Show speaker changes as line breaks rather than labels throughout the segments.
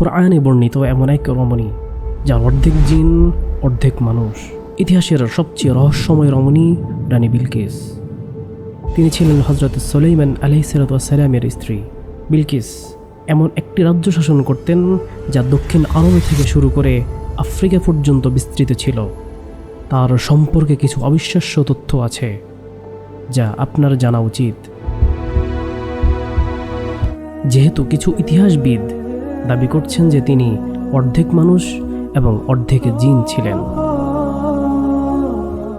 কোরআনে বর্ণিত এমন এক রমণী যার অর্ধেক জিন অর্ধেক মানুষ। ইতিহাসের সবচেয়ে রহস্যময় রমণী রানী বিলকিস। তিনি ছিলেন হযরত সুলাইমান আলাইহিসসালামের স্ত্রী। বিলকিস এমন একটি রাজ্য শাসন করতেন যা দক্ষিণ আরব থেকে শুরু করে আফ্রিকা পর্যন্ত বিস্তৃত ছিল। তার সম্পর্কে কিছু অবিশ্বাস্য তথ্য আছে যা আপনার জানা উচিত। যেহেতু কিছু ইতিহাসবিদ দাবি করছেন যে তিনি অর্ধেক মানুষ এবং অর্ধেক জিন ছিলেন,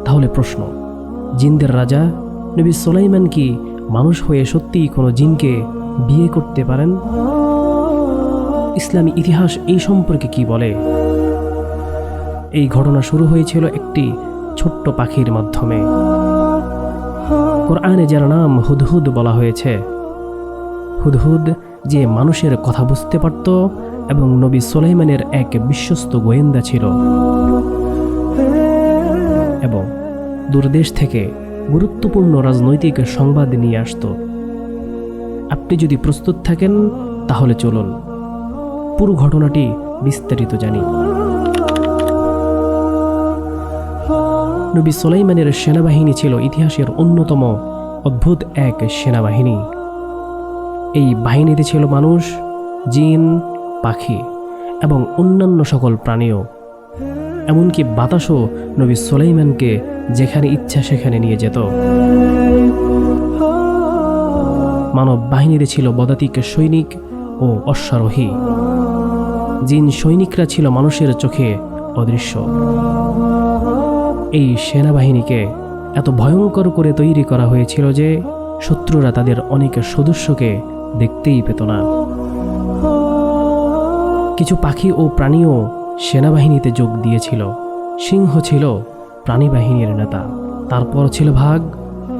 তাহলে প্রশ্ন, জিনদের রাজা নবী সুলাইমান কি মানুষ হয়ে সত্যিই কোনো জিনকে বিয়ে করতে পারেন? ইসলামী ইতিহাস এই সম্পর্কে কি বলে? এই ঘটনা শুরু হয়েছিল একটি ছোট্ট পাখির মাধ্যমে। কোরআনে যার নাম হুদহুদ বলা হয়েছে। হুদহুদ যে মানুষের কথা বুঝতে পারত এবং নবী সুলাইমানের এক বিশ্বস্ত গোয়েন্দা ছিল এবং দূরদেশ থেকে গুরুত্বপূর্ণ রাজনৈতিক সংবাদ নিয়ে আসত। আপনি যদি প্রস্তুত থাকেন তাহলে চলুন পুরো ঘটনাটি বিস্তারিত জানি। নবী সুলাইমানের সেনাবাহিনী ছিল ইতিহাসের অন্যতম অদ্ভুত এক সেনাবাহিনী। এই বাহিনীতে ছিল মানুষ, জিন, পাখি এবং অন্যান্য সকল প্রাণীও। এমনকি বাতাসও নবী সুলাইমানকে যেখানে ইচ্ছা সেখানে নিয়ে যেত। মানব বাহিনীতে ছিল পদাতিক সৈনিক ও অশ্বারোহী। জিন সৈনিকরা ছিল মানুষের চোখে অদৃশ্য। এই সেনাবাহিনীকে এত ভয়ঙ্কর করে তৈরি করা হয়েছিল যে শত্রুরা তাদের অনেক সদস্যকে দেখতেই পেত না। কিছু পাখি ও প্রাণীও সেনাবাহিনীতে যোগ দিয়েছিল। সিংহ ছিল প্রাণী বাহিনীর নেতা। তারপর ছিল ভাগ।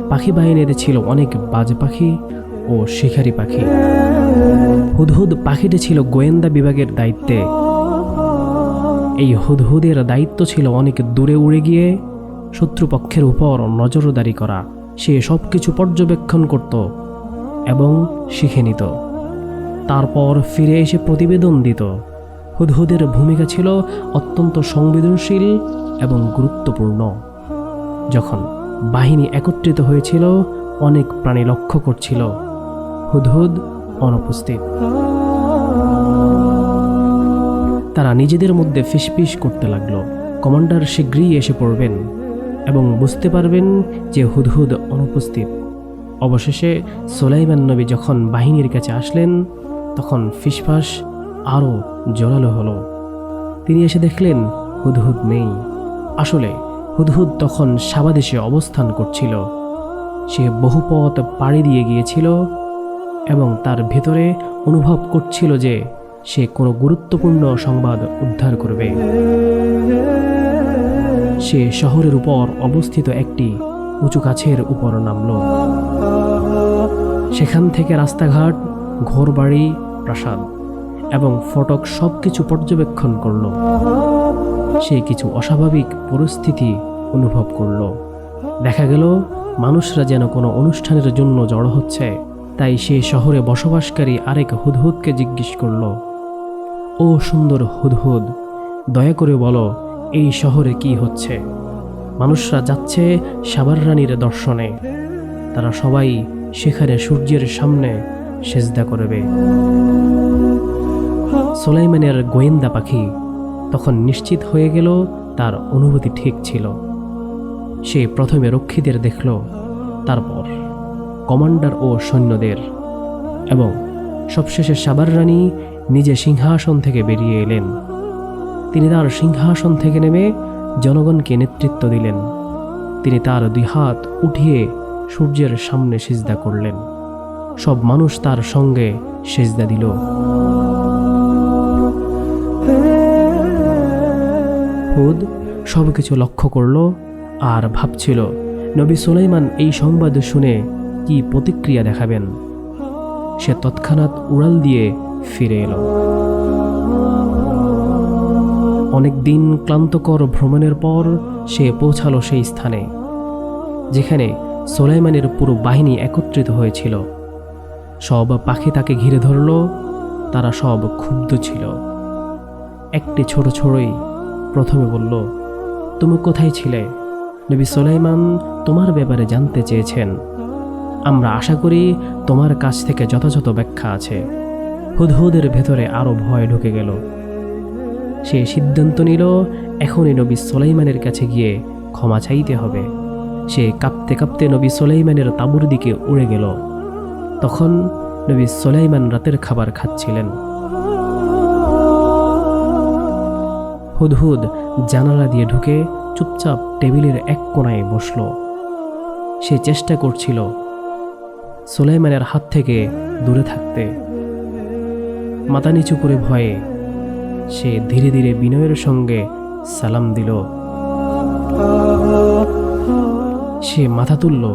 পাখি বাহিনীতে ছিল অনেক বাজ পাখি ও শিকারী পাখি। হুদহুদ পাখিটি ছিল গোয়েন্দা বিভাগের দায়িত্বে। এই হুদহুদের দায়িত্ব ছিল অনেক দূরে উড়ে গিয়ে শত্রুপক্ষের উপর নজরদারি করা। সে সব কিছু পর্যবেক্ষণ করত এবং শিখে নিত, তারপর ফিরে এসে প্রতিবেদন দিত। হুদহুদের ভূমিকা ছিল অত্যন্ত সংবেদনশীল এবং গুরুত্বপূর্ণ। যখন বাহিনী একত্রিত হয়েছিল, অনেক প্রাণী লক্ষ্য করছিল হুদহুদ অনুপস্থিত। তারা নিজেদের মধ্যে ফিসফিস করতে লাগলো, কমান্ডার শীঘ্রই এসে পড়বেন এবং বুঝতে পারবেন যে হুদহুদ অনুপস্থিত। অবশেষে সুলাইমান নবী যখন বাহিনীর কাছে আসলেন, তখন ফিসফাস আরও জোরালো হলো। তিনি এসে দেখলেন হুদহুদ নেই। আসলে হুদহুদ তখন সাবা দেশে অবস্থান করছিল। সে বহু পথ পাড়ি দিয়ে গিয়েছিল এবং তার ভেতরে অনুভব করছিল যে সে কোনো গুরুত্বপূর্ণ সংবাদ উদ্ধার করবে। সে শহরের উপর অবস্থিত একটি উঁচু গাছের উপর নামল। সেখান থেকে রাস্তাঘাট, ঘরবাড়ি, প্রাসাদ এবং ফটক সবকিছু পর্যবেক্ষণ করল। সে কিছু অস্বাভাবিক পরিস্থিতি অনুভব করল। দেখা গেল মানুষরা যেন কোনো অনুষ্ঠানের জন্য জড়ো হচ্ছে। তাই সে শহরে বসবাসকারী আরেক হুদহুদকে জিজ্ঞেস করল, ও সুন্দর হুদহুদ, দয়া করে বলো এই শহরে কি হচ্ছে? মানুষরা যাচ্ছে সাবার রানীর দর্শনে। তারা সবাই সেখানে সূর্যের সামনে সেজদা করবে। সুলাইমানের গোয়েন্দা পাখি তখন নিশ্চিত হয়ে গেল তার অনুভূতি ঠিক ছিল। সে প্রথমে রক্ষীদের দেখল, তারপর কমান্ডার ও সৈন্যদের, এবং সবশেষে সাবার রানী নিজে সিংহাসন থেকে বেরিয়ে এলেন। তিনি তার সিংহাসন থেকে নেমে জনগণকে নেতৃত্ব দিলেন। তিনি তার দুই হাত উঠিয়ে সূর্যের সামনে সিজদা করলেন। সব মানুষ তার সঙ্গে সিজদা দিল। হুদ সবকিছু লক্ষ্য করল আর ভাবছিল নবী সুলাইমান এই সংবাদ শুনে কি প্রতিক্রিয়া দেখাবেন। সে তৎক্ষণাৎ উড়াল দিয়ে ফিরে এলো। অনেকদিন ক্লান্তকর ভ্রমণের পর সে পৌঁছালো সেই স্থানে যেখানে সুলাইমানের পুরো বাহিনী একত্রিত হয়েছিল। সব পাখি তাকে ঘিরে ধরল। তারা সব ক্ষুব্ধ ছিল। একটি ছোট ছোড়ই প্রথমে বলল, তুমি কোথায় ছিলে? নবী সুলাইমান তোমার ব্যাপারে জানতে চেয়েছেন। আমরা আশা করি তোমার কাছ থেকে যথাযথ ব্যাখ্যা আছে। হুদহুদের ভেতরে আরও ভয় ঢুকে গেল। সে সিদ্ধান্ত নিল এখনই নবী সুলাইমানের কাছে গিয়ে ক্ষমা চাইতে হবে। সে কাঁপতে কাঁপতে নবী সুলাইমানের তাঁবুর দিকে উড়ে গেল। তখন নবী সুলাইমান রাতের খাবার খাচ্ছিলেন। হুদহুদ জানালা দিয়ে ঢুকে চুপচাপ টেবিলের এক কোণায় বসল। সে চেষ্টা করছিল সুলাইমানের হাত থেকে দূরে থাকতে। মাথা নিচু করে ভয়ে সে ধীরে ধীরে বিনয়ের সঙ্গে সালাম দিল। সে মাথা তুলল,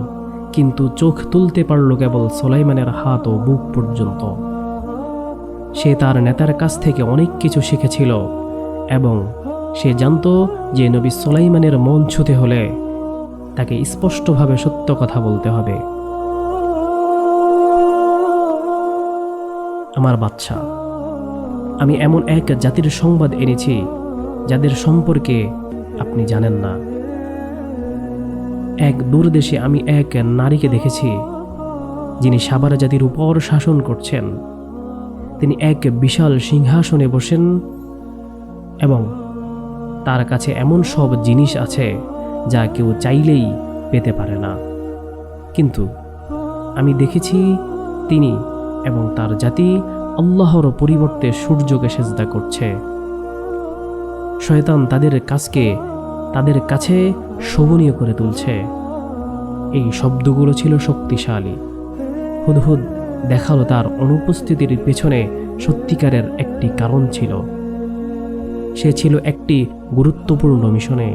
কিন্তু চোখ তুলতে পারল কেবল সুলাইমানের হাত ও বুক পর্যন্ত। সে তার নেতার কাছ থেকে অনেক কিছু শিখেছিল এবং সে জানত যে নবী সুলাইমানের মন ছুঁতে হলে তাকে স্পষ্টভাবে সত্য কথা বলতে হবে। আমার বাচ্চা, আমি এমন এক জাতির সংবাদ এনেছি যাদের সম্পর্কে আপনি জানেন না। এক দূরদেশে আমি এক নারীকে দেখেছি যিনি সাবার জাতির উপর শাসন করছেন। তিনি এক বিশাল সিংহাসনে বসেন এবং তার কাছে এমন সব জিনিস আছে যা কেউ চাইলেই পেতে পারে না। কিন্তু আমি দেখেছি তিনি এবং তার জাতি আল্লাহর পরিবর্তে সূর্যকে সেজদা করছে। শয়তান তাদের কাছে শোভনীয় করে তুলছে। এই শব্দগুলো ছিল শক্তিশালী। হুদহুদ দেখালো তার অনুপস্থিতির পেছনে সত্যিকারের একটি কারণ ছিল। সে ছিল একটি গুরুত্বপূর্ণ মিশনে।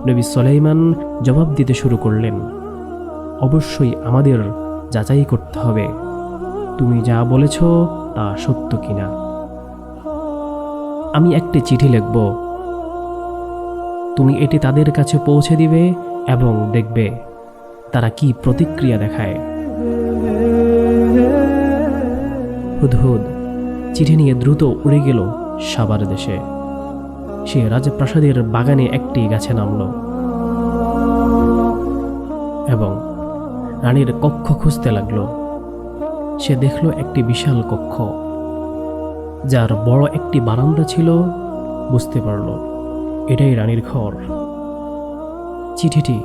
নবী সুলাইমান জবাব দিতে শুরু করলেন, অবশ্যই আমাদের যাচাই করতে হবে তুমি যা বলেছ তা সত্য কিনা। আমি একটি চিঠি লিখব, তুমি এটি তাদের কাছে পৌঁছে দিবে এবং দেখবে তারা কি প্রতিক্রিয়া দেখায়। হুদহুদ চিঠি নিয়ে দ্রুত উড়ে গেল সাবার দেশে। সে রাজপ্রাসাদের বাগানে একটি গাছে নামল এবং রানীর কক্ষ খুঁজতে লাগল। সে দেখল একটি বিশাল কক্ষ, যার বড় একটি বারান্দা ছিল। বুঝতে পারল এটাই রানীর ঘর। চিঠিটি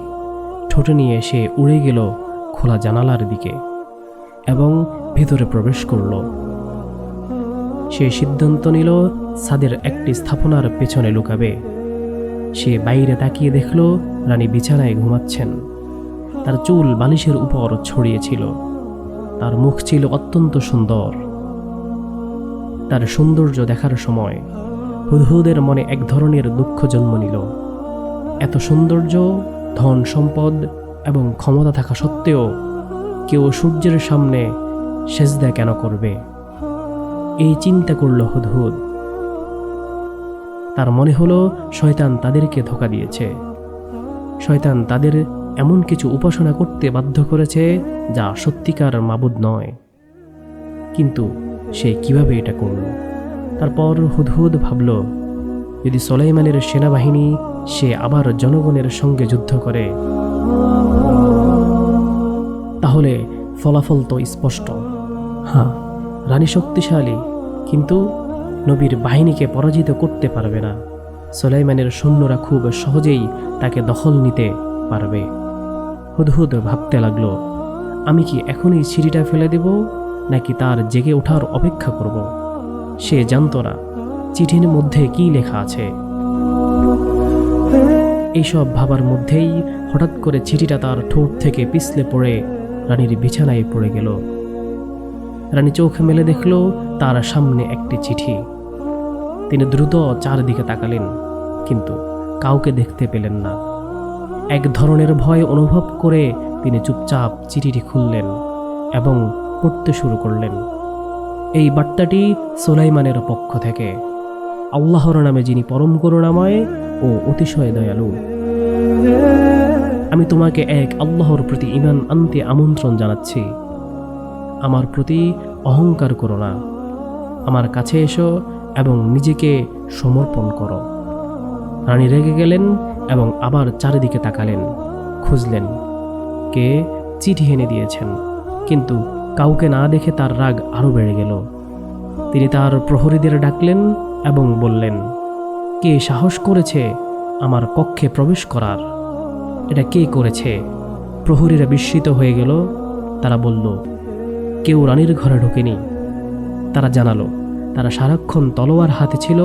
ঠোঁটে নিয়ে সে উড়ে গেল খোলা জানালার দিকে এবং ভিতরে প্রবেশ করল। সে সিদ্ধান্ত নিল ছাদের একটি স্থাপনার পেছনে লুকাবে। সে বাইরে তাকিয়ে দেখল রানী বিছানায় ঘুমাচ্ছেন। তার চুল বালিশের উপর ছড়িয়েছিল। তার মুখ ছিল অত্যন্ত সুন্দর। তার সৌন্দর্য দেখার সময় হুদহুদের মনে এক ধরনের দুঃখ জন্ম নিল। এত সৌন্দর্য, ধন সম্পদ এবং ক্ষমতা থাকা সত্ত্বেও কেউ সূর্যের সামনে সেজদা কেন করবে? এই চিন্তা করল হুদহুদ। তার মনে হলো শয়তান তাদেরকে ধোঁকা দিয়েছে। শয়তান তাদের এমন কিছু উপাসনা করতে বাধ্য করেছে যা সত্যিকার মাবুদ নয়। কিন্তু সে কিভাবে এটা করল? তারপর হুদহুদ ভাবল, যদি সুলাইমানের সেনাবাহিনী সে আবার জনগণের সঙ্গে যুদ্ধ করে তাহলে ফলাফল তো স্পষ্ট। হ্যাঁ, রানী শক্তিশালী, কিন্তু নবীর বাহিনীকে পরাজিত করতে পারবে না। সুলাইমানের সৈন্যরা খুব সহজেই তাকে দখল নিতে পারবে। হুদহুদ ভাবতে লাগল, আমি কি এখনই চিঠিটা ফেলে দেব নাকি তার জেগে ওঠার অপেক্ষা করব? সে জানত না চিঠির মধ্যে কি লেখা আছে। এইসব ভাবার মধ্যেই হঠাৎ করে চিঠিটা তার ঠোঁট থেকে পিছলে পড়ে রানীর বিছানায় পড়ে গেল। রানী চোখ মেলে দেখল তার সামনে একটি চিঠি। তিনি দ্রুত চারদিকে তাকালেন, কিন্তু কাউকে দেখতে পেলেন না। এক ধরনের ভয় অনুভব করে তিনি চুপচাপ চিঠিটি খুললেন এবং পড়তে শুরু করলেন। এই বার্তাটি সুলাইমানের পক্ষ থেকে। আল্লাহর নামে, যিনি পরম করুণাময় ও অতিশয় দয়ালু। আমি তোমাকে এক আল্লাহর প্রতি ঈমান আনতে আমন্ত্রণ জানাচ্ছি। আমার প্রতি অহংকার করো না। আমার কাছে এসো এবং নিজেকে সমর্পণ করো। রানী রেগে গেলেন এবং আবার চারিদিকে তাকালেন, খুঁজলেন কে চিঠি এনে দিয়েছেন, কিন্তু কাউকে না দেখে তার রাগ আরও বেড়ে গেল। তিনি তার প্রহরীদের ডাকলেন এবং বললেন, কে সাহস করেছে আমার কক্ষে প্রবেশ করার? এটা কে করেছে? প্রহরীরা বিস্মিত হয়ে গেল। তারা বলল, কেউ রানীর ঘরে ঢোকেনি। তারা জানালো, তারা সারাক্ষণ তলোয়ার হাতে ছিল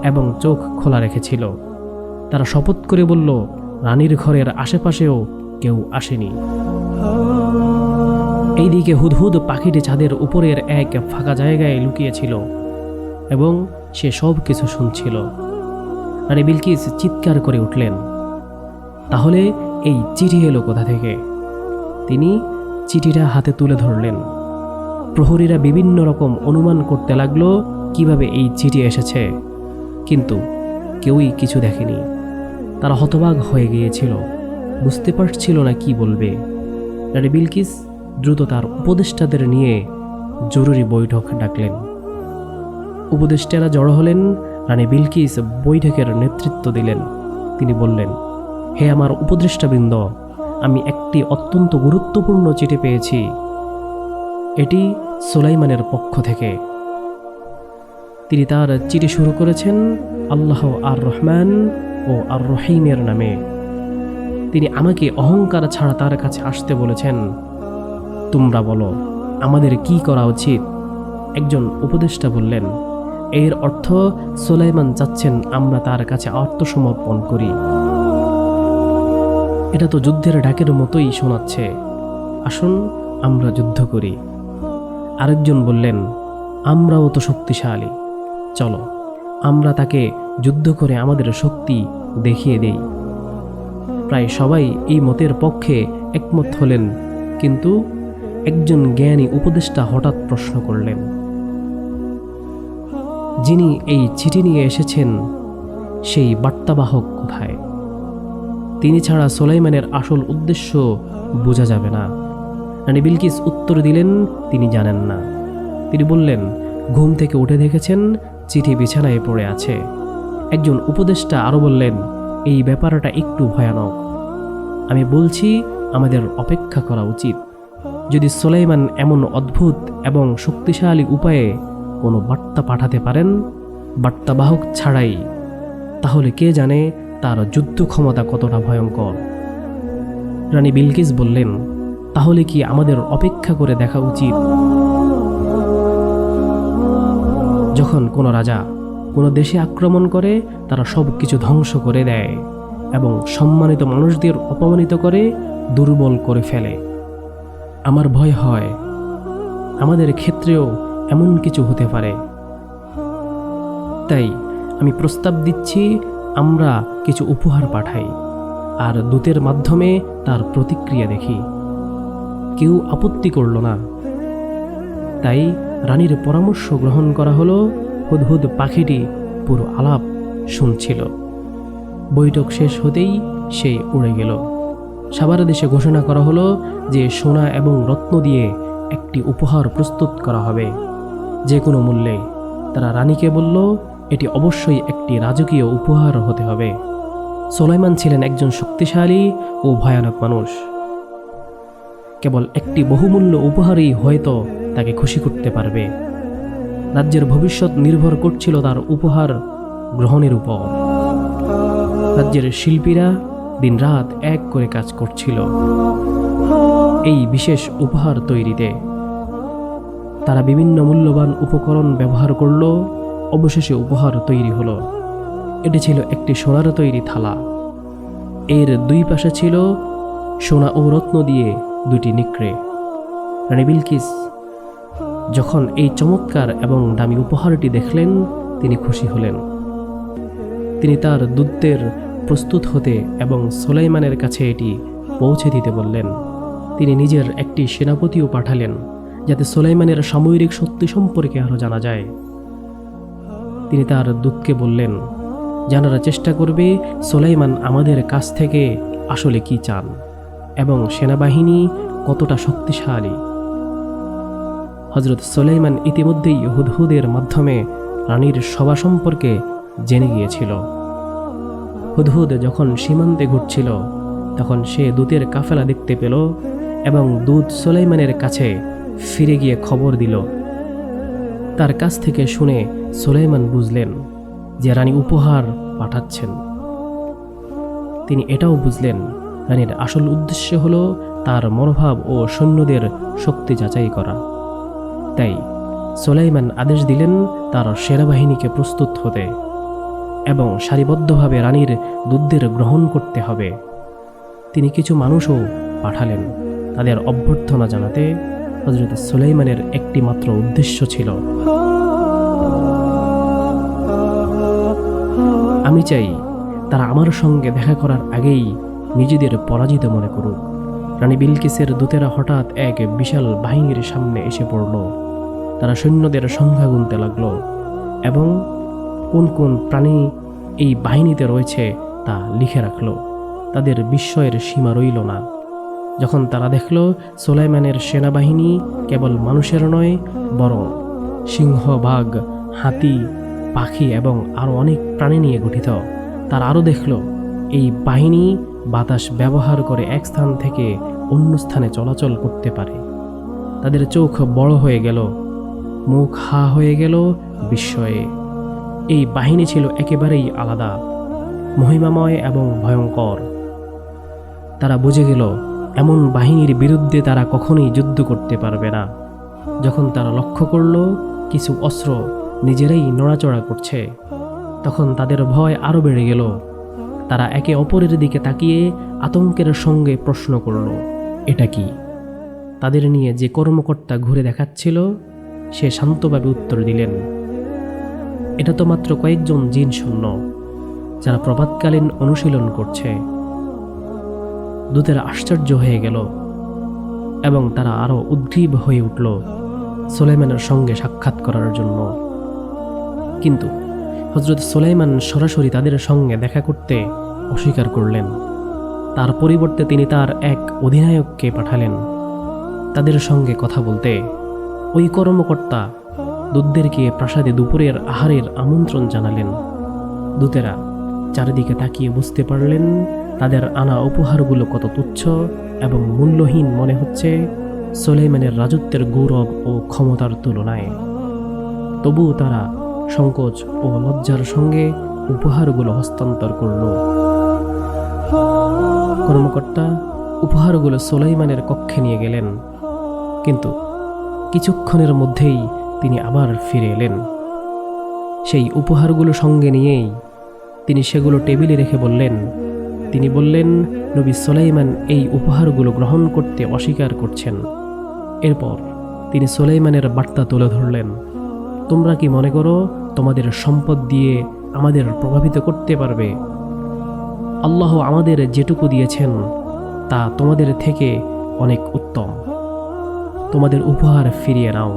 এবং চোখ খোলা রেখেছিল। তারা শপথ করে বলল, রানীর ঘরের আশেপাশেও কেউ আসেনি। এইদিকে হুদহুদ পাখিটি ছাদের উপরের এক ফাঁকা জায়গায় লুকিয়েছিল এবং সে সব কিছু শুনছিল। রানী বিলকিস চিৎকার করে উঠলেন, তাহলে এই চিঠি এলো কোথা থেকে? তিনি চিঠিটা হাতে তুলে ধরলেন। প্রহরীরা বিভিন্ন রকম অনুমান করতে লাগলো কিভাবে এই চিঠি এসেছে, কিন্তু কেউই কিছু দেখেনি। তারা হতবাক হয়ে গিয়েছিল, বুঝতে পারছিল না কি বলবে। রানী বিলকিস দ্রুত তার উপদেষ্টাদের নিয়ে জরুরি বৈঠক ডাকলেন। উপদেষ্টারা জড়ো হলেন। রানী বিলকিস বৈঠকের নেতৃত্ব দিলেন। তিনি বললেন, হে আমার উপদেষ্টাবৃন্দ, আমি একটি অত্যন্ত গুরুত্বপূর্ণ চিঠি পেয়েছি। এটি সুলাইমানের পক্ষ থেকে। তিনি তার চিঠি শুরু করেছেন আল্লাহ আর রহমান ও আর রহিমের নামে। তিনি আমাকে অহংকার ছাড়া তার কাছে আসতে বলেছেন। তোমরা বলো, আমাদের কি করা উচিত? একজন উপদেষ্টা বললেন, এর অর্থ সুলাইমান চাচ্ছেন আমরা তার কাছে আত্মসমর্পণ করি। এটা তো যুদ্ধের ডাকের মতোই শোনাচ্ছে। আসুন আমরা যুদ্ধ করি। আরেকজন বললেন, আমরাও তো শক্তিশালী, চলো আমরা তাকে যুদ্ধ করে আমাদের শক্তি দেখিয়ে দেই। প্রায় সবাই এই মতের পক্ষে একমত হলেন, কিন্তু একজন জ্ঞানী উপদেষ্টা হঠাৎ প্রশ্ন করলেন, যিনি এই চিঠি নিয়ে এসেছেন সেই বার্তাবাহক কোথায়? তিনি ছাড়া সুলাইমানের আসল উদ্দেশ্য বোঝা যাবে না। রানী বিলকিস উত্তর দিলেন, তিনি জানেন না। তিনি বললেন, ঘুম থেকে উঠে দেখেছেন চিঠি বিছানায় পড়ে আছে। একজন উপদেষ্টা আরও বললেন, এই ব্যাপারটা একটু ভয়ানক। আমি বলছি আমাদের অপেক্ষা করা উচিত। যদি সুলাইমান এমন অদ্ভুত এবং শক্তিশালী উপায়ে কোনো বার্তা পাঠাতে পারেন বার্তাবাহক ছাড়াই, তাহলে কে জানে তার যুদ্ধ ক্ষমতা কতটা ভয়ঙ্কর। রানী বিলকিস বললেন, তাহলে কি আমাদের অপেক্ষা করে দেখা উচিত? যখন কোনো রাজা কোনো দেশে আক্রমণ করে, তারা সব কিছু ধ্বংস করে দেয় এবং সম্মানিত মানুষদের অপমানিত করে, দুর্বল করে ফেলে। আমার ভয় হয় আমাদের ক্ষেত্রেও এমন কিছু হতে পারে। তাই আমি প্রস্তাব দিচ্ছি, আমরা কিছু উপহার পাঠাই আর দূতের মাধ্যমে তার প্রতিক্রিয়া দেখি। কেউ আপত্তি করল না। তাই রানীর পরামর্শ গ্রহণ করা হলো। হুদহুদ পাখিটি পুরো আলাপ শুনছিল। বৈঠক শেষ হতেই সে উড়ে গেল। সাভার দেশে ঘোষণা করা হলো যে সোনা এবং রত্ন দিয়ে একটি উপহার প্রস্তুত করা হবে, যে কোনো মূল্যে। তারা রানীকে বলল, এটি অবশ্যই একটি রাজকীয় উপহার হতে হবে। সুলাইমান ছিলেন একজন শক্তিশালী ও ভয়ানক মানুষ। কেবল একটি বহুমূল্য উপহারই হয়তো তাকে খুশি করতে পারবে। রাজ্যের ভবিষ্যৎ নির্ভর করছিল তার উপহার গ্রহণের উপর। রাজ্যের শিল্পীরা দিনরাত এক করে কাজ করছিল এই বিশেষ উপহার তৈরিতে। তারা বিভিন্ন মূল্যবান উপকরণ ব্যবহার করল। অবশেষে উপহার তৈরি হলো। এটি ছিল একটি সোনার তৈরি থালা। এর দুই পাশে ছিল সোনা ও রত্ন দিয়ে দুটি নিকড়ে। রানী বিলকিস যখন এই চমৎকার এবং দামি উপহারটি দেখলেন, তিনি খুশি হলেন। তিনি তার দূতদের প্রস্তুত হতে এবং সুলাইমানের কাছে এটি পৌঁছে দিতে বললেন। তিনি নিজের একটি সেনাপতিও পাঠালেন, যাতে সুলাইমানের সামরিক শক্তি সম্পর্কে আরও জানা যায়। তিনি তার দূতকে বললেন, জানার চেষ্টা করবে সুলাইমান আমাদের কাছ থেকে আসলে কি চান এবং সেনাবাহিনী কতটা শক্তিশালী। হযরত সুলাইমান ইতিমধ্যেই হুদহুদের মাধ্যমে রানীর সভা সম্পর্কে জেনে গিয়েছিল। হুদহুদ যখন সীমান্তে ঘুরছিল তখন সে দূতের কাফেলা দেখতে পেল এবং দূত সুলাইমানের কাছে ফিরে গিয়ে খবর দিল। তার কাছ থেকে শুনে সুলাইমান বুঝলেন যে রানী উপহার পাঠাচ্ছেন। তিনি এটাও বুঝলেন রানীর আসল উদ্দেশ্য হলো তার মনোভাব ও সৈন্যদের শক্তি যাচাই করা। তাই সুলাইমান আদেশ দিলেন তার সেনাবাহিনীকে প্রস্তুত হতে এবং সারিবদ্ধভাবে রানীর দূতদের গ্রহণ করতে হবে। তিনি কিছু মানুষও পাঠালেন তাদের অভ্যর্থনা জানাতে। হযরত সুলাইমানের একটি মাত্র উদ্দেশ্য ছিল, আমি চাই তারা আমার সঙ্গে দেখা করার আগেই নিজেদের পরাজিত মনে করুক। রানী বিলকিসের দূতেরা হঠাৎ এক বিশাল বাহিনীর সামনে এসে পড়ল। তারা সৈন্যদের সংখ্যা গুনতে লাগলো এবং কোন কোন প্রাণী এই বাহিনীতে রয়েছে তা লিখে রাখল। তাদের বিস্ময়ের সীমা রইল না যখন তারা দেখল সুলাইমানের সেনাবাহিনী কেবল মানুষের নয়, বরং সিংহ, বাঘ, হাতি, পাখি এবং আরও অনেক প্রাণী নিয়ে গঠিত। তারা আরও দেখল এই বাহিনী বাতাস ব্যবহার করে এক স্থান থেকে অন্য স্থানে চলাচল করতে পারে। তাদের চোখ বড় হয়ে গেল, মুখ হা হয়ে গেল বিস্ময়ে। এই বাহিনী ছিল একেবারেই আলাদা, মহিমাময় এবং ভয়ঙ্কর। তারা বুঝে গেল এমন বাহিনীর বিরুদ্ধে তারা কখনোই যুদ্ধ করতে পারবে না। যখন তারা লক্ষ্য করল কিছু অস্ত্র নিজেরাই নড়াচড়া করছে, তখন তাদের ভয় আরও বেড়ে গেল। তারা একে অপরের দিকে তাকিয়ে আতঙ্কের সঙ্গে প্রশ্ন করল, এটা কি? তাদের নিয়ে যে কর্মকর্তা ঘুরে দেখাচ্ছিল সে শান্তভাবে উত্তর দিলেন, এটা তো মাত্র কয়েকজন জিন সৈন্য যারা প্রভাতকালীন অনুশীলন করছে। দূতেরা আশ্চর্য হয়ে গেল এবং তারা আরও উদ্গ্রীব হয়ে উঠল সুলাইমানের সঙ্গে সাক্ষাৎ করার জন্য। কিন্তু হযরত সুলাইমান সরাসরি তাদের সঙ্গে দেখা করতে অস্বীকার করলেন। তার পরিবর্তে তিনি তার এক অধিনায়ককে পাঠালেন তাদের সঙ্গে কথা বলতে। ওই কর্মকর্তা দূতদেরকে প্রাসাদে দুপুরের আহারের আমন্ত্রণ জানালেন। দূতেরা চারিদিকে তাকিয়ে বুঝতে পারলেন তাদের আনা উপহারগুলো কত তুচ্ছ এবং মূল্যহীন মনে হচ্ছে সুলাইমানের রাজত্বের গৌরব ও ক্ষমতার তুলনায়। তবুও তারা সংকোচ ও লজ্জার সঙ্গে উপহারগুলো হস্তান্তর করল। কর্মকর্তা উপহারগুলো সুলাইমানের কক্ষে নিয়ে গেলেন, কিন্তু কিছুক্ষণের মধ্যেই তিনি আবার ফিরে এলেন। সেই উপহারগুলো সঙ্গে নিয়েই তিনি সেগুলো টেবিলে রেখে তিনি বললেন, নবী সুলাইমান এই উপহারগুলো গ্রহণ করতে অস্বীকার করছেন। এরপর তিনি সুলাইমানের বার্তা তুলে ধরলেন, তোমরা কি মনে করো তোমাদের সম্পদ দিয়ে আমাদের প্রভাবিত করতে পারবে? আল্লাহ আমাদের যেটুকু দিয়েছেন তা তোমাদের থেকে অনেক উত্তম। তোমাদের উপহার ফিরিয়ে নাও।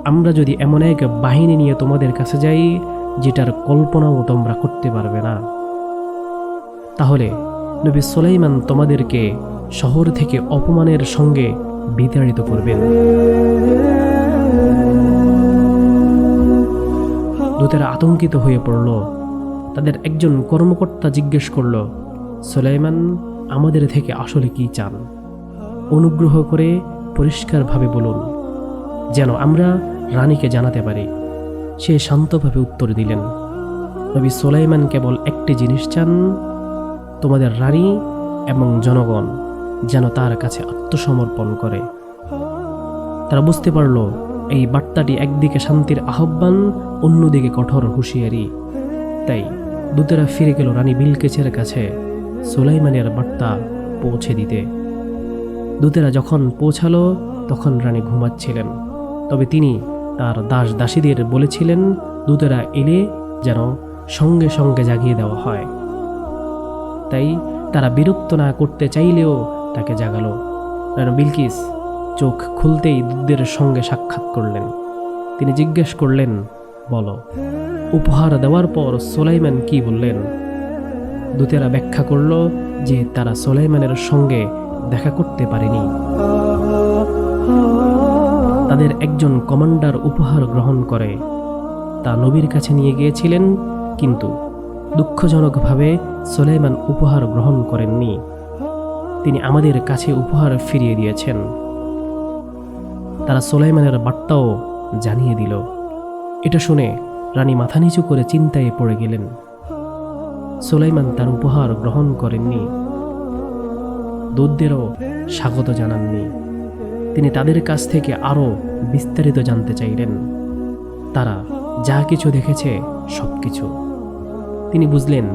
আমরা যদি এমন এক বাহিনী নিয়ে তোমাদের কাছে যাই যেটার কল্পনাও তোমরা করতে পারবে না, তাহলে নবী সুলাইমান তোমাদেরকে শহর থেকে অপমানের সঙ্গে বিতাড়িত করবেন। দূতেরা আতঙ্কিত হয়ে পড়ল। তাদের একজন কর্মকর্তা জিজ্ঞেস করল, সুলাইমান আমাদের থেকে আসলে কি চান? অনুগ্রহ করে পরিষ্কারভাবে বলুন, যেন আমরা রানীকে জানাতে পারি। সে শান্তভাবে উত্তর দিলেন, নবী সুলাইমান কেবল একটি জিনিস চান, তোমাদের রানী এবং জনগণ যেন তার কাছে আত্মসমর্পণ করে। তারা বুঝতে পারল এই বার্তাটি একদিকে শান্তির আহ্বান, অন্যদিকে কঠোর হুঁশিয়ারি। তাই দূতেরা ফিরে গেল রানী বিলকিসের কাছে সুলাইমানের বার্তা পৌঁছে দিতে। দূতেরা যখন পৌঁছালো তখন রানী ঘুমাচ্ছিলেন, তবে তিনি তার দাস দাসীদের বলেছিলেন দূতেরা এলে যেন সঙ্গে সঙ্গে জাগিয়ে দেওয়া হয়। তাই তারা বিরক্ত না করতে চাইলেও তাকে জাগালো। রানী বিলকিস চোখ খুলতেই দূতদের সঙ্গে সাক্ষাৎ করলেন। তিনি জিজ্ঞেস করলেন, বলো, উপহার দেওয়ার পর সুলাইমান কি বললেন? দূতেরা ব্যাখ্যা করল যে তারা সুলাইমানের সঙ্গে দেখা করতে পারেনি। তাদের একজন কমান্ডার উপহার গ্রহণ করে তা নবীর কাছে নিয়ে গিয়েছিলেন, কিন্তু দুঃখজনকভাবে সুলাইমান উপহার গ্রহণ করেননি। তিনি আমাদের কাছে উপহার ফিরিয়ে দিয়েছেন। তারা সুলাইমানের বার্তাও জানিয়ে দিল। এটা শুনে রানী মাথা নিচু করে চিন্তায় পড়ে গেলেন। সুলাইমান তার উপহার গ্রহণ করেননি, দূতদেরও স্বাগত জানাননি। তিনি তাদের কাছ থেকে আরও বিস্তারিত জানতে চাইলেন। তারা যা কিছু দেখেছে সব কিছু। তিনি বুঝলেন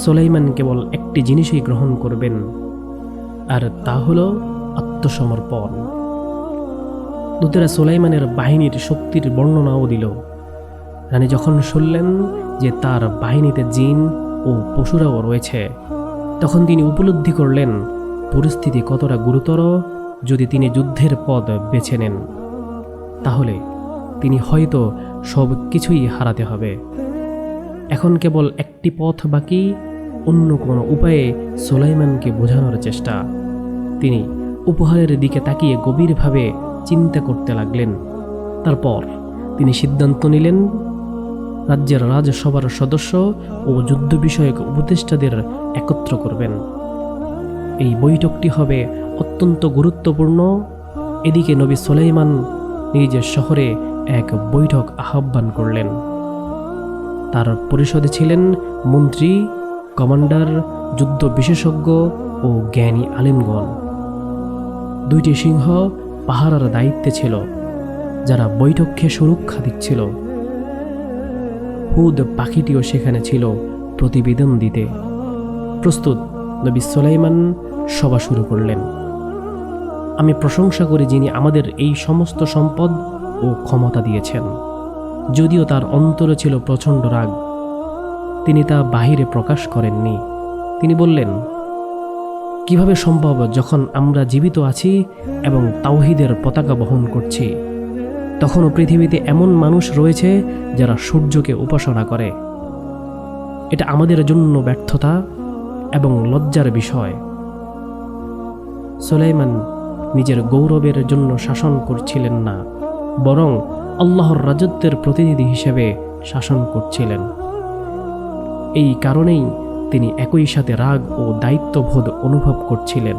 সুলাইমান কেবল একটি জিনিসই গ্রহণ করবেন, আর তা হল আত্মসমর্পণ। দূতেরা সুলাইমানের বাহিনীর শক্তির বর্ণনাও দিল। রানী যখন শুনলেন যে তার বাহিনীতে জিন ও পশুরাও রয়েছে, তখন তিনি উপলব্ধি করলেন পরিস্থিতি কতটা গুরুতর। যদি তিনি যুদ্ধের পথ বেছে নেন, তাহলে তিনি হয়তো সব কিছুই হারাতে হবে। এখন কেবল একটি পথ বাকি, অন্য কোনো উপায়ে সুলাইমানকে বোঝানোর চেষ্টা। তিনি উপহারের দিকে তাকিয়ে গভীরভাবে চিন্তা করতে লাগলেন। তারপর তিনি সিদ্ধান্ত নিলেন রাজ্যের রাজসভার সদস্য ও যুদ্ধ বিষয়ক উপদেষ্টাদের একত্র করবেন। এই বৈঠকটি হবে অত্যন্ত গুরুত্বপূর্ণ। এদিকে নবী সুলাইমান নিজের শহরে এক বৈঠক আহ্বান করলেন। তার পরিষদে ছিলেন মন্ত্রী, কমান্ডার, যুদ্ধ বিশেষজ্ঞ ও জ্ঞানী আলিমগণ। 2টি সিংহ পাহারার দায়িত্বে ছিল, যারা বৈঠককে সুরক্ষা দিচ্ছিল। হুদ পাখিটিও সেখানে ছিল প্রতিবেদন দিতে। প্রস্তুত, নবী সুলাইমান সভা শুরু করলেন। আমি প্রশংসা করি যিনি আমাদের এই সমস্ত সম্পদ ও ক্ষমতা দিয়েছেন। যদিও তার অন্তরে ছিল প্রচণ্ড রাগ, তিনি তা বাহিরে প্রকাশ করেননি। তিনি বললেন, কিভাবে সম্ভব যখন আমরা জীবিত আছি এবং তাওহীদের পতাকা বহন করছি, তখনও পৃথিবীতে এমন মানুষ রয়েছে যারা সূর্যকে উপাসনা করে। এটা আমাদের জন্য ব্যর্থতা এবং লজ্জার বিষয়। সুলাইমান নিজের গৌরবের জন্য শাসন করছিলেন না, বরং আল্লাহর রাজত্বের প্রতিনিধি হিসেবে শাসন করছিলেন। এই কারণেই তিনি একই সাথে রাগ ও দায়িত্ববোধ অনুভব করছিলেন।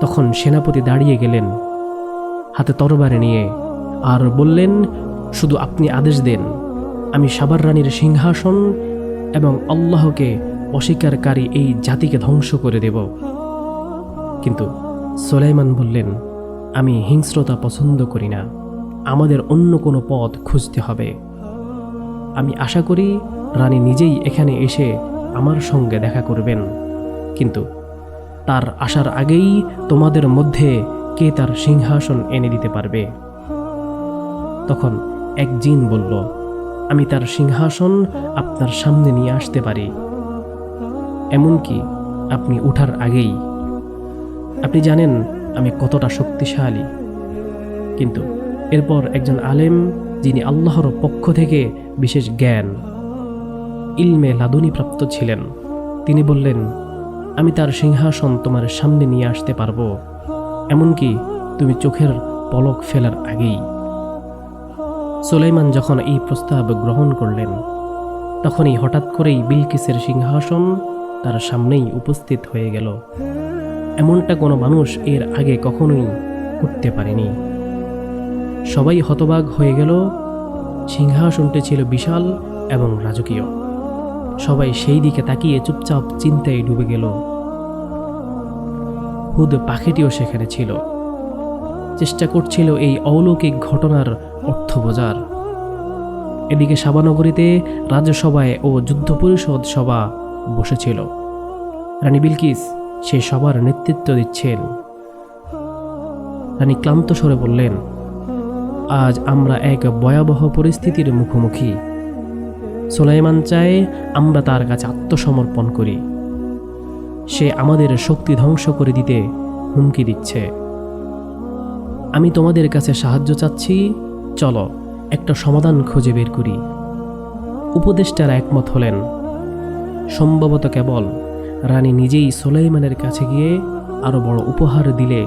তখন সেনাপতি দাঁড়িয়ে গেলেন, হাতে তরবারি নিয়ে, আর বললেন, শুধু আপনি আদেশ দেন, আমি সাবার রানীর সিংহাসন এবং আল্লাহকে অস্বীকারী এই জাতিকে ধ্বংস করে দেব। কিন্তু সুলাইমান বললেন, আমি হিংস্রতা পছন্দ করি না, আমাদের অন্য কোনো পথ খুঁজতে হবে। আমি আশা করি রানী নিজেই এখানে এসে আমার সঙ্গে দেখা করবেন, কিন্তু তার আসার আগেই তোমাদের মধ্যে কে তার সিংহাসন এনে দিতে পারবে? তখন এক জিন বলল, আমি তার সিংহাসন আপনার সামনে নিয়ে আসতে পারি, এমনকি আপনি ওঠার আগেই। আপনি জানেন আমি কতটা শক্তিশালী। কিন্তু এরপর একজন আলেম, যিনি আল্লাহর পক্ষ থেকে বিশেষ জ্ঞান, ইলমে লাদুনি প্রাপ্ত ছিলেন, তিনি বললেন, আমি তার সিংহাসন তোমার সামনে নিয়ে আসতে পারবো, এমনকি তুমি চোখের পলক ফেলার আগেই। সুলাইমান যখন এই প্রস্তাব গ্রহণ করলেন, তখনই হঠাৎ করেই বিলকিসের সিংহাসন তার সামনেই উপস্থিত হয়ে গেল। এমনটা কোনো মানুষ এর আগে কখনোই করতে পারেনি। সবাই হতবাক হয়ে গেল। সিংহাসনটি ছিল বিশাল এবং রাজকীয়। সবাই সেই দিকে তাকিয়ে চুপচাপ চিন্তায় ডুবে গেল। হুদ পাখিটিও সেখানে ছিল, চেষ্টা করছিল এই অলৌকিক ঘটনার অর্থ বোঝার। এদিকে সাবানগরীতে রাজসভায় ও যুদ্ধ পরিষদ সভা বসেছিল। রানী বিলকিস সেই সবার নেতৃত্ব দিচ্ছেন। রানী ক্লান্ত স্বরে বললেন, আজ আমরা এক ভয়াবহ পরিস্থিতির মুখোমুখি। সুলাইমান চায় আমরা তার কাছে আত্মসমর্পণ করি। সে আমাদের শক্তি ধ্বংস করে দিতে হুমকি দিচ্ছে। আমি তোমাদের কাছে সাহায্য চাচ্ছি, চলো একটা সমাধান খুঁজে বের করি। উপদেষ্টারা একমত হলেন। সম্ভবত কেবল রানী নিজেই সুলাইমানের কাছে গিয়ে আরো বড় উপহার দিলে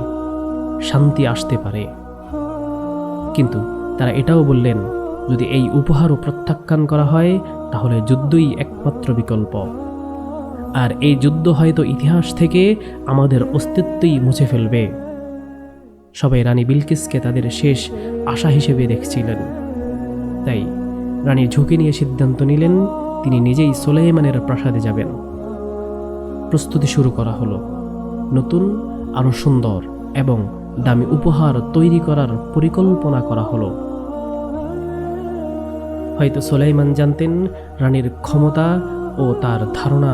শান্তি আসতে পারে। কিন্তু তারা এটাও বললেন, যদি এই উপহারও প্রত্যাখ্যান করা হয় তাহলে যুদ্ধই একমাত্র বিকল্প। আর এই যুদ্ধ হয়তো ইতিহাস থেকে আমাদের অস্তিত্বই মুছে ফেলবে। সবাই রানী বিলকিসকে তাদের শেষ আশা হিসেবে দেখছিলেন। তাই রানী ঝুঁকি নিয়ে সিদ্ধান্ত নিলেন তিনি নিজেই সুলাইমানের প্রাসাদে যাবেন। প্রস্তুতি শুরু করা হলো। নতুন, আরও সুন্দর এবং দামি উপহার তৈরি করার পরিকল্পনা করা হলো। হয়তো সুলাইমান জানতেন রানীর ক্ষমতা ও তার ধারণা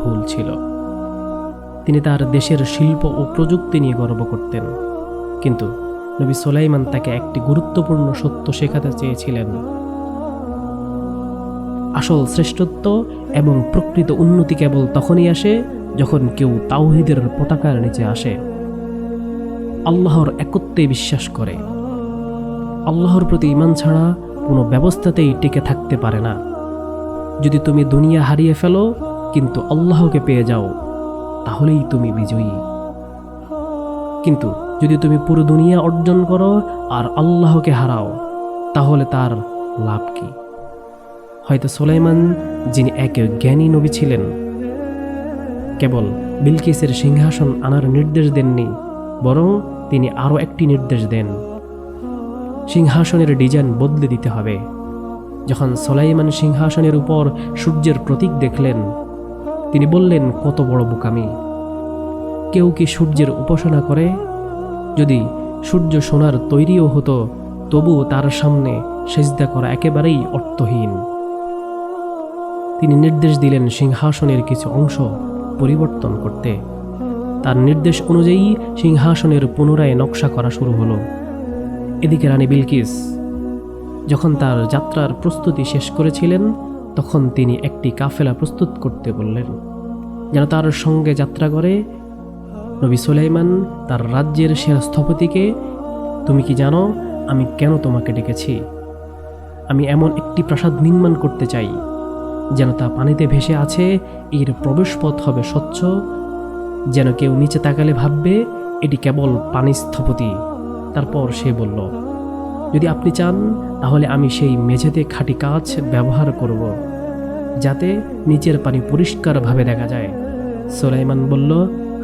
ভুল ছিল। তিনি তার দেশের শিল্প ও প্রযুক্তি নিয়ে গর্ব করতেন, কিন্তু নবী সুলাইমান তাকে একটি গুরুত্বপূর্ণ সত্য শেখাতে চেয়েছিলেন। আসল শ্রেষ্ঠত্ব এবং প্রকৃত উন্নতি কেবল তখনই আসে যখন কেউ তাওহীদের পতাকার নিচে আসে, আল্লাহর একত্বে বিশ্বাস করে। আল্লাহর প্রতি ঈমান ছাড়া কোনো ব্যবস্থাতেই টিকে থাকতে পারে না। যদি তুমি দুনিয়া হারিয়ে ফেলো কিন্তু আল্লাহকে পেয়ে যাও, তাহলেই তুমি বিজয়ী। কিন্তু যদি তুমি পুরো দুনিয়া অর্জন করো আর আল্লাহকে হারাও, তাহলে তার লাভ কি? হয়তো সুলাইমান, যিনি এক জ্ঞানী নবী ছিলেন, কেবল বিলকিসের সিংহাসন আনার নির্দেশ দেননি, বরং তিনি আরও একটি নির্দেশ দেন। সিংহাসনের ডিজাইন বদলে দিতে হবে। যখন সুলাইমান সিংহাসনের উপর সূর্যের প্রতীক দেখলেন, তিনি বললেন, কত বড় বোকামি! কেউ কি সূর্যের উপাসনা করে? যদি সূর্য সোনার তৈরিও হতো, তবুও তার সামনে সিজদা করা একেবারেই অর্থহীন। তিনি নির্দেশ দিলেন সিংহাসনের কিছু অংশ পরিবর্তন করতে। তার নির্দেশ অনুযায়ী সিংহাসনের পুনরায় নকশা করা শুরু হলো। এদিকে রানী বিলকিস যখন তার যাত্রার প্রস্তুতি শেষ করেছিলেন, তখন তিনি একটি কাফেলা প্রস্তুত করতে বললেন, যেন তার সঙ্গে যাত্রা করে নবী সুলাইমান তার রাজ্যের সেরা স্থপতিকে। তুমি কি জানো আমি কেন তোমাকে ডেকেছি? আমি এমন একটি প্রাসাদ নির্মাণ করতে চাই যেন তা পানিতে ভেসে আছে, এর প্রবেশপথ হবে স্বচ্ছ, যেন কেউ নিচে তাকালে ভাববে এটি কেবল পানি স্থপতি। তারপর সে বলল, যদি আপনি চান তাহলে আমি সেই মেঝেতে খাঁটি কাঁচ ব্যবহার করব, যাতে নিচের পানি পরিষ্কারভাবে দেখা যায়। সুলাইমান বলল,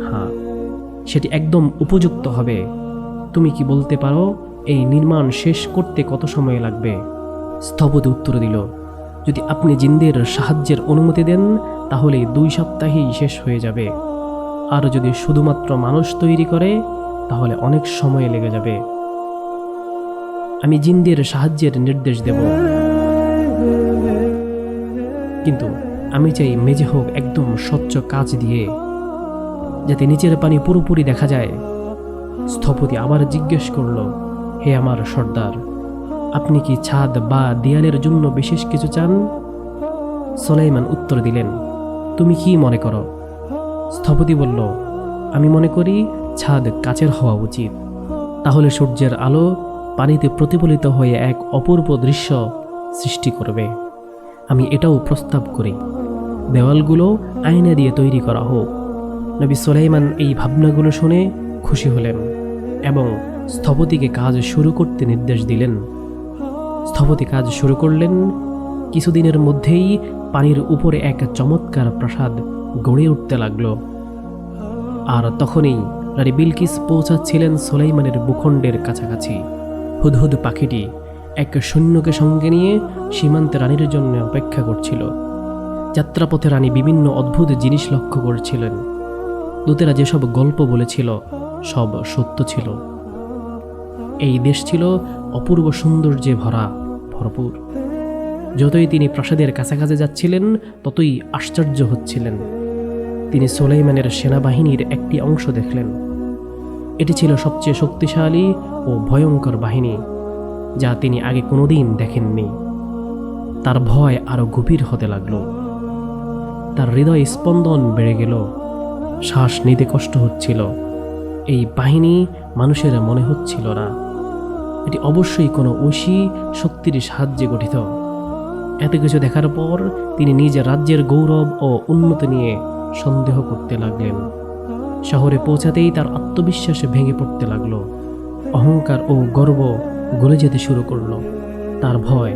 হ্যাঁ, সেটি একদম উপযুক্ত হবে। তুমি কি বলতে পারো এই নির্মাণ শেষ করতে কত সময় লাগবে? স্থপতি উত্তর দিল, যদি আপনি জিনদের সাহায্যের অনুমতি দেন তাহলে 2 সপ্তাহেই শেষ হয়ে যাবে, আর যদি শুধুমাত্র মানুষ তৈরি করে তাহলে অনেক সময় লেগে যাবে। আমি জিনদের সাহায্যের নির্দেশ দেব, কিন্তু আমি চাই মেঝে হোক একদম স্বচ্ছ কাঁচ দিয়ে, যাতে নিচের পানি পুরোপুরি দেখা যায়। স্থপতি আবার জিজ্ঞেস করল, হে আমার সর্দার, আপনি কি ছাদ বা দেয়ালের জন্য বিশেষ কিছু চান? সুলাইমান উত্তর দিলেন, তুমি কি মনে করো? স্থপতি বলল, আমি মনে করি ছাদ কাচের হওয়া উচিত, তাহলে সূর্যের আলো পানিতে প্রতিফলিত হয়ে এক অপূর্ব দৃশ্য সৃষ্টি করবে। আমি এটাও প্রস্তাব করি দেওয়ালগুলো আয়না দিয়ে তৈরি করা হোক। নবী সুলাইমান এই ভাবনাগুলো শুনে খুশি হলেন এবং স্থপতিকে কাজ শুরু করতে নির্দেশ দিলেন। স্থপতি কাজ শুরু করলেন। কিছুদিনের মধ্যেই পানির উপরে এক চমৎকার প্রাসাদ গড়ে উঠতে লাগলো। আর তখনই রানী বিলকিস পৌঁছাচ্ছিলেন সুলাইমানের ভূখণ্ডের কাছাকাছি। হুদহুদ পাখিটি এক সৈন্যকে সঙ্গে নিয়ে সীমান্তে রানীর জন্য অপেক্ষা করছিল। যাত্রাপথে রানী বিভিন্ন অদ্ভুত জিনিস লক্ষ্য করছিলেন। দূতেরা যেসব গল্প বলেছিল সব সত্য ছিল। এই দেশ ছিল অপূর্ব সৌন্দর্যে ভরপুর। যতই তিনি প্রাসাদের কাছাকাছি যাচ্ছিলেন ততই আশ্চর্য হচ্ছিলেন। তিনি সুলাইমানের সেনাবাহিনীর একটি অংশ দেখলেন। এটি ছিল সবচেয়ে শক্তিশালী ও ভয়ঙ্কর বাহিনী, যা তিনি আগে কোনোদিন দেখেননি। তার ভয় আরো গভীর হতে লাগলো। তার হৃদয় স্পন্দন বেড়ে গেল, শ্বাস নিতে কষ্ট হচ্ছিল। এই বাহিনী মানুষের মনে হচ্ছিল না, এটি অবশ্যই কোনো ঐশী শক্তির সাহায্যে গঠিত। এত কিছু দেখার পর তিনি নিজের রাজ্যের গৌরব ও উন্নতি নিয়ে সন্দেহ করতে লাগলেন। শহরে পৌঁছাতেই তার আত্মবিশ্বাস ভেঙে পড়তে লাগলো। অহংকার ও গর্ব গলে যেতে শুরু করলো। তার ভয়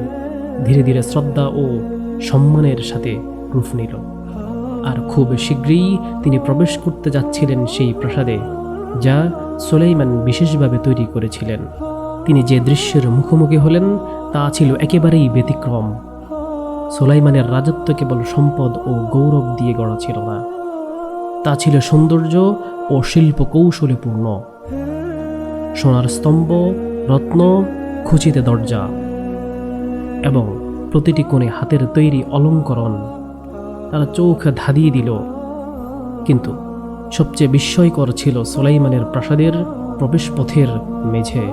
ধীরে ধীরে শ্রদ্ধা ও সম্মানের সাথে রূপ নিল। আর খুব শীঘ্রই তিনি প্রবেশ করতে যাচ্ছিলেন সেই প্রাসাদে, যা সুলাইমান বিশেষভাবে তৈরি করেছিলেন। তিনি যে দৃশ্যের মুখোমুখি হলেন তা ছিল একেবারেই ব্যতিক্রম। সুলাইমানের রাজত্ব কেবল সম্পদ ও গৌরব দিয়ে গড়া ছিল না, তা ছিল সৌন্দর্য ও শিল্প কৌশলে পূর্ণ। সোনার স্তম্ভ, রত্ন, খুচিতে দরজা এবং প্রতিটি কোণে হাতের তৈরি অলঙ্করণ তারা চোখ ধাঁধিয়ে দিল। কিন্তু সবচেয়ে বিস্ময়কর ছিল সুলাইমানের প্রাসাদের প্রবেশপথের মেঝে।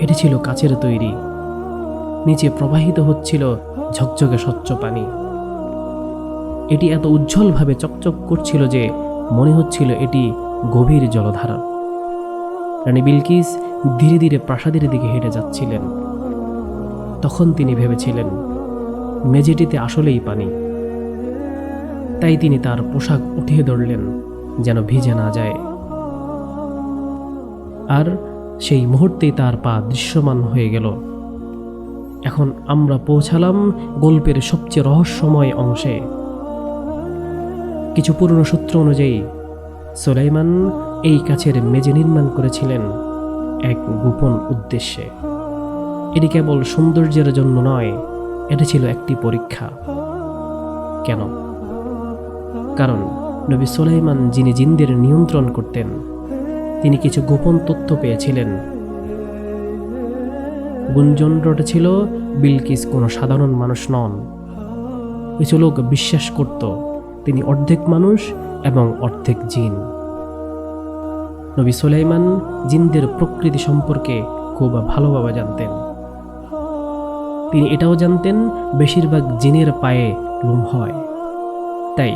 এটি ছিল কাচের তৈরি, নিচে প্রবাহিত হচ্ছিল ঝকঝকে স্বচ্ছ পানি। এটি এত উজ্জ্বলভাবে চকচক করছিল যে মনে হচ্ছিল এটি গভীর জলধারা। রানী বিলকিস ধীরে ধীরে প্রাসাদের দিকে হেঁটে যাচ্ছিলেন। তখন তিনি ভেবেছিলেন মেঝেটিতে আসলেই পানি। তাই তিনি তার পোশাক উঠিয়ে ধরলেন যেন ভিজে না যায়। আর সেই মুহূর্তেই তার পা দৃশ্যমান হয়ে গেল। এখন আমরা পৌঁছালাম গল্পের সবচেয়ে রহস্যময় অংশে। কিছু পুরনো সূত্র অনুযায়ী সুলাইমান এই কাচের মেঝে নির্মাণ করেছিলেন এক গোপন উদ্দেশ্যে। এটি কেবল সৌন্দর্যের জন্য নয়, এটি ছিল একটি পরীক্ষা। কেন? কারণ নবী সুলাইমান, যিনি জিনদের নিয়ন্ত্রণ করতেন, তিনি কিছু গোপন তথ্য পেয়েছিলেন। গুঞ্জন রটেছিল বিলকিস কোনো সাধারণ মানুষ নন। কিছু লোক বিশ্বাস করত তিনি অর্ধেক মানুষ এবং অর্ধেক জিন। নবী সুলাইমান জিনদের প্রকৃতি সম্পর্কে খুব ভালোভাবে জানতেন। তিনি এটাও জানতেন বেশিরভাগ জিনের পায়ে লোম হয়। তাই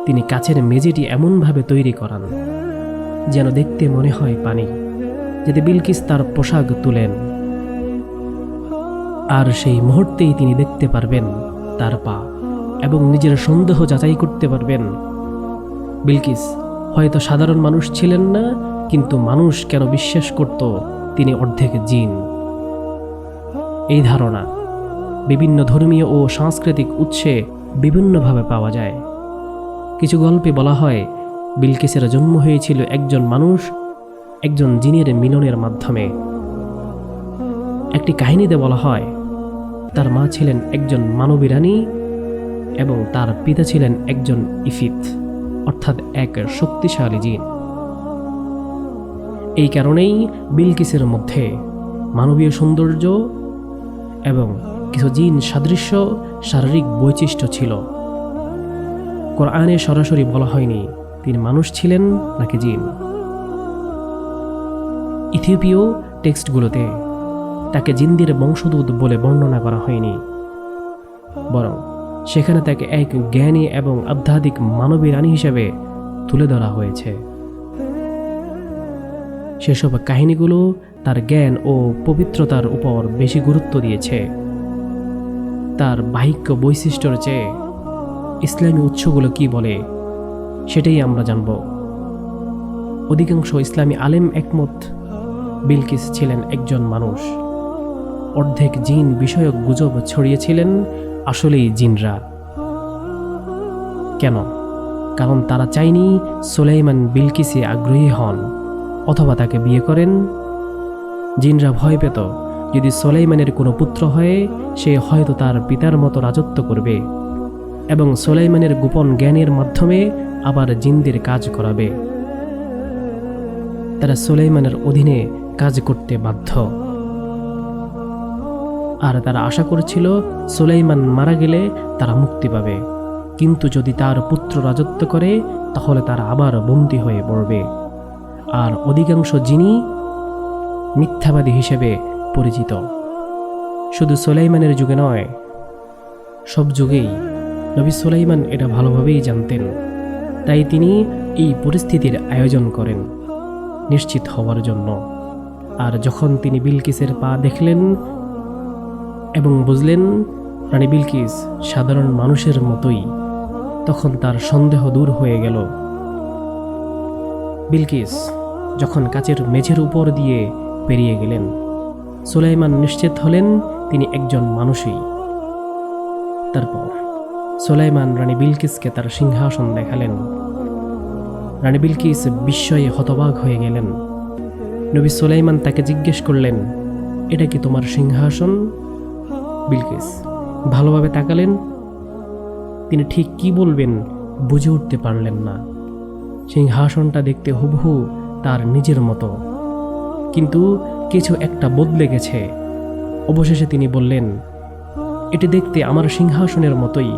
তিনি কাচের মেঝেটি এমনভাবে তৈরি করান যেন দেখতে মনে হয় পানি, যাতে বিলকিস তার পোশাক তুলেন। আর সেই মুহূর্তেই তিনি দেখতে পারবেন তার পা এবং নিজের সন্দেহ যাচাই করতে পারবেন। বিলকিস হয়তো সাধারণ মানুষ ছিলেন না, কিন্তু মানুষ কেন বিশ্বাস করত তিনি অর্ধেক জিন? এই ধারণা বিভিন্ন ধর্মীয় ও সাংস্কৃতিক উৎসে বিভিন্নভাবে পাওয়া যায়। কিছু গল্পে বলা হয় বিলকিসের জন্ম হয়েছিল একজন মানুষ একজন জিনের মিলনের মাধ্যমে। একটি কাহিনীতে বলা হয় তার মা ছিলেন একজন মানবী রানী এবং তার পিতা ছিলেন একজন ইফিত, অর্থাৎ এক শক্তিশালী জিন। এই কারণেই বিলকিসের মধ্যে মানবীয় সৌন্দর্য এবং কিছু জিন সাদৃশ্য শারীরিক বৈশিষ্ট্য ছিল। কোরআনে সরাসরি বলা হয়নি তিনি মানুষ ছিলেন নাকি জিন। ইথিওপীয় টেক্সটগুলোতে তাকে জিনদের বংশদূত বলে বর্ণনা করা হয়নি, বরং সেখানে তাকে এক জ্ঞানী এবং আধ্যাত্মিক মানবী রানী হিসেবে তুলে ধরা হয়েছে। সেসব কাহিনীগুলো তার জ্ঞান ও পবিত্রতার উপর বেশি গুরুত্ব দিয়েছে। তার বাহিক্য বৈশিষ্ট্যের চেয়ে ইসলামী উৎসগুলো কি বলে সেটাই আমরা জানব। অধিকাংশ ইসলামী আলেম একমত বিলকিস ছিলেন একজন মানুষ। অর্ধেক জিন বিষয়ক গুজব ছড়িয়েছিলেন আসলেই জিনরা। কেন? কারণ তারা চায়নি সুলাইমান বিলকিসে আগ্রহী হন অথবা তাকে বিয়ে করেন। জিনরা ভয় পেত যদি সুলাইমানের কোনো পুত্র হয় সে হয়তো তার পিতার মতো রাজত্ব করবে এবং সুলাইমানের গোপন জ্ঞানের মাধ্যমে আবার জিনদের কাজ করাবে। তারা সুলাইমানের অধীনে কাজ করতে বাধ্য। আর তারা আশা করেছিল সুলাইমান মারা গেলে তারা মুক্তি পাবে, কিন্তু যদি তার পুত্র রাজত্ব করে তাহলে তারা আবার বন্দী হয়ে পড়বে। আর অধিকাংশ জিনই মিথ্যাবাদী হিসেবে পরিচিত। শুধু সুলাইমানের যুগে নয়, সব যুগেই নবী সুলাইমান এটা ভালোভাবেই জানতেন। তাই তিনি এই পরিস্থিতির আয়োজন করেন নিশ্চিত হওয়ার জন্য। আর যখন তিনি বিলকিসের পা দেখলেন এবং বুঝলেন রানী বিলকিস সাধারণ মানুষের মতোই, তখন তার সন্দেহ দূর হয়ে গেল। বিলকিস যখন কাচের মেঝের উপর দিয়ে পেরিয়ে গেলেন, সুলাইমান নিশ্চিত হলেন তিনি একজন মানুষই। তারপর সুলাইমান রানী বিলকিসকে তার সিংহাসন দেখালেন। রানী বিলকিস বিস্ময়ে হতবাক হয়ে গেলেন। নবী সুলাইমান তাকে জিজ্ঞেস করলেন, এটা কি তোমার সিংহাসন? বিলকিস ভালোভাবে তাকালেন। তিনি ঠিক কি বলবেন বুঝে উঠতে পারলেন না। সিংহাসনটা দেখতে হুবহু তার নিজের মতো, কিন্তু কিছু একটা বদলে গেছে। অবশেষে তিনি বললেন, এটি দেখতে আমার সিংহাসনের মতোই।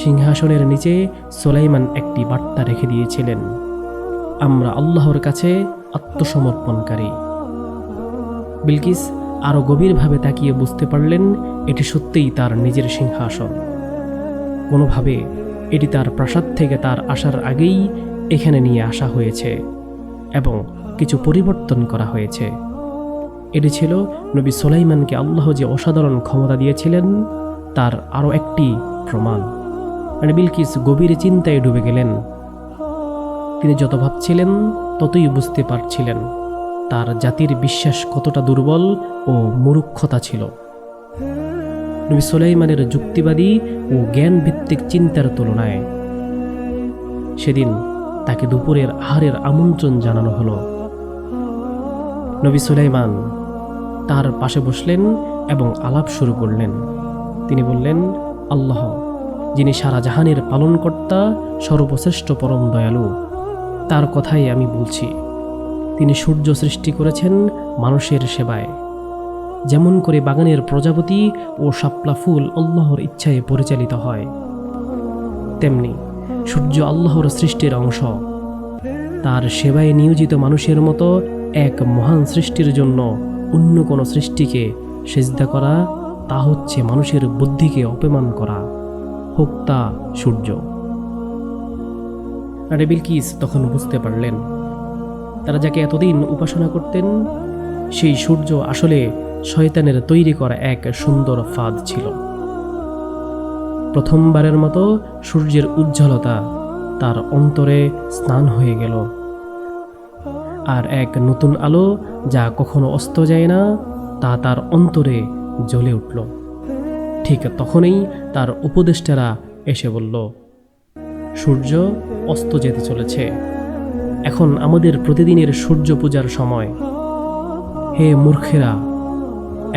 সিংহাসনের নিচে সুলাইমান একটি বার্তা রেখে দিয়েছিলেন, আমরা আল্লাহর কাছে আত্মসমর্পণকারী। বিলকিস আরো গভীরভাবে তাকিয়ে বুঝতে পারলেন এটি সত্যিই তার নিজের সিংহাসন। কোনোভাবে এটি তার প্রাসাদ থেকে তার আসার আগেই এখানে নিয়ে আসা হয়েছে এবং কিছু পরিবর্তন করা হয়েছে। এটি ছিল নবী সুলাইমানকে আল্লাহ যে অসাধারণ ক্ষমতা দিয়েছিলেন তার আরও একটি প্রমাণ। রানী বিলকিস গভীর চিন্তায় ডুবে গেলেন। তিনি যত ভাবছিলেন ততই বুঝতে পারছিলেন তার জাতির বিশ্বাস কতটা দুর্বল ও মূর্খতা ছিল। নবী সুলাইমানের যুক্তিবাদী ও জ্ঞানভিত্তিক চিন্তার তুলনায় সেদিন তাকে দুপুরের আহারের আমন্ত্রণ জানানো হলো। নবী সুলাইমান তার পাশে বসলেন এবং আলাপ শুরু করলেন। তিনি বললেন, আল্লাহ যিনি সারা জাহানের পালনকর্তা, সর্বশ্রেষ্ঠ পরম দয়ালু, তার কথাই আমি বলছি। তিনি সূর্য সৃষ্টি করেছেন মানুষের সেবায়। যেমন করে বাগানের প্রজাপতি ও শাপলা ফুল আল্লাহর ইচ্ছায় পরিচালিত হয়, তেমনি সূর্য আল্লাহর সৃষ্টির অংশ। তার সেবায় নিয়োজিত মানুষের মতো এক মহান সৃষ্টির জন্য অন্য কোনো সৃষ্টিকে সিজদা করা, তা হচ্ছে মানুষের বুদ্ধিকে অপমান করা, হোক তা সূর্য। রানী বিলকিস তখন বুঝতে পারলেন তারা যাকে এতদিন উপাসনা করতেন সেই সূর্য আসলে শয়তানের তৈরি করা এক সুন্দর ফাঁদ ছিল। প্রথমবারের মতো সূর্যের উজ্জ্বলতা তার অন্তরে স্নান হয়ে গেল, আর এক নতুন আলো যা কখনো অস্ত যায় না তা তার অন্তরে জ্বলে উঠল। ঠিক তখনই তার উপদেষ্টারা এসে বলল, সূর্য অস্ত যেতে চলেছে, এখন আমাদের প্রতিদিনের সূর্য পূজার সময়। হে মূর্খেরা,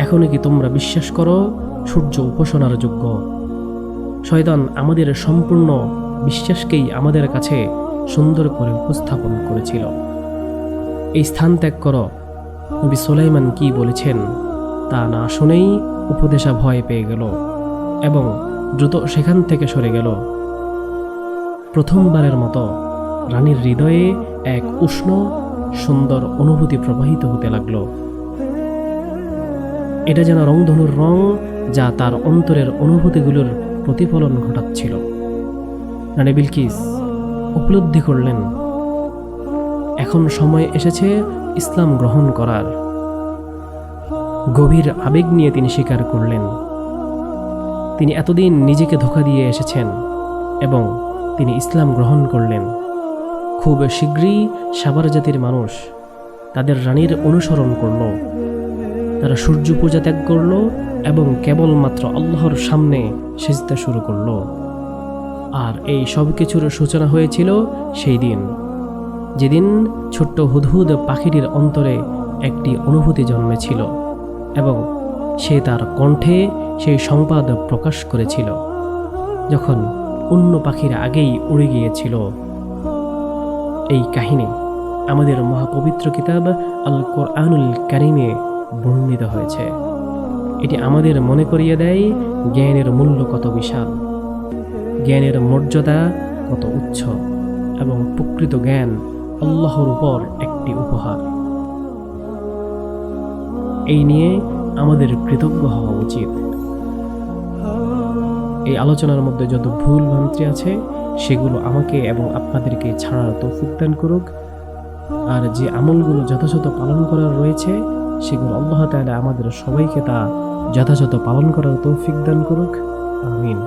এখনো কি তোমরা বিশ্বাস করো সূর্য উপাসনার যোগ্য? শয়তান আমাদের সম্পূর্ণ বিশ্বাসকেই আমাদের কাছে সুন্দর করে উপস্থাপন করেছিল। এই স্থান ত্যাগ করো। নবী সুলাইমান কি বলেছেন তা না শুনেই উপদেশা ভয় পেয়ে গেল এবং দ্রুত সেখান থেকে সরে গেল। প্রথমবারের মতো রানীর হৃদয়ে এক উষ্ণ সুন্দর অনুভূতি প্রবাহিত হতে লাগলো। এটা যেন রংধনুর রং যা তার অন্তরের অনুভূতিগুলোর প্রতিফলন ঘটাচ্ছিল। রানী বিলকিস উপলব্ধি করলেন এখন সময় এসেছে ইসলাম গ্রহণ করার। গভীর আবেগ নিয়ে তিনি স্বীকার করলেন তিনি এতদিন নিজেকে ধোঁকা দিয়ে এসেছেন এবং তিনি ইসলাম গ্রহণ করলেন। খুব শীঘ্রই সাবার জাতির মানুষ তাদের রানীর অনুসরণ করল। তারা সূর্য পূজা ত্যাগ করল এবং কেবলমাত্র আল্লাহর সামনে সিজদা শুরু করল। আর এই সব কিছুর সূচনা হয়েছিল সেই দিন, যেদিন ছোট্ট হুদহুদ পাখিটির অন্তরে একটি অনুভূতি জন্মেছিল এবং সে তার কণ্ঠে সেই সংবাদ প্রকাশ করেছিল যখন অন্য পাখিরা আগেই উড়ে গিয়েছিল। এই কাহিনী আমাদের মহাপবিত্র কিতাব আল কোরআনুল কারিমে বর্ণিত হয়েছে। এটি আমাদের মনে করিয়ে দেয় জ্ঞানের মূল্য কত বিশাল, জ্ঞানের মর্যাদা কত উচ্চ এবং প্রকৃত জ্ঞান আল্লাহর উপর একটি উপহার। এই নিয়ে আমাদের কৃতজ্ঞ হওয়া উচিত। এই আলোচনার মধ্যে যত ভুল ভ্রান্তি আছে সেগুলো আমাকে এবং আপনাদেরকে ছাড়ার তৌফিক দান করুক, আর যে আমলগুলো যথাযথ পালন করার রয়েছে সেগুলো আল্লাহ তাআলা আমাদের সবাইকে তা যথাযথ পালন করার তৌফিক দান করুক। আমিন।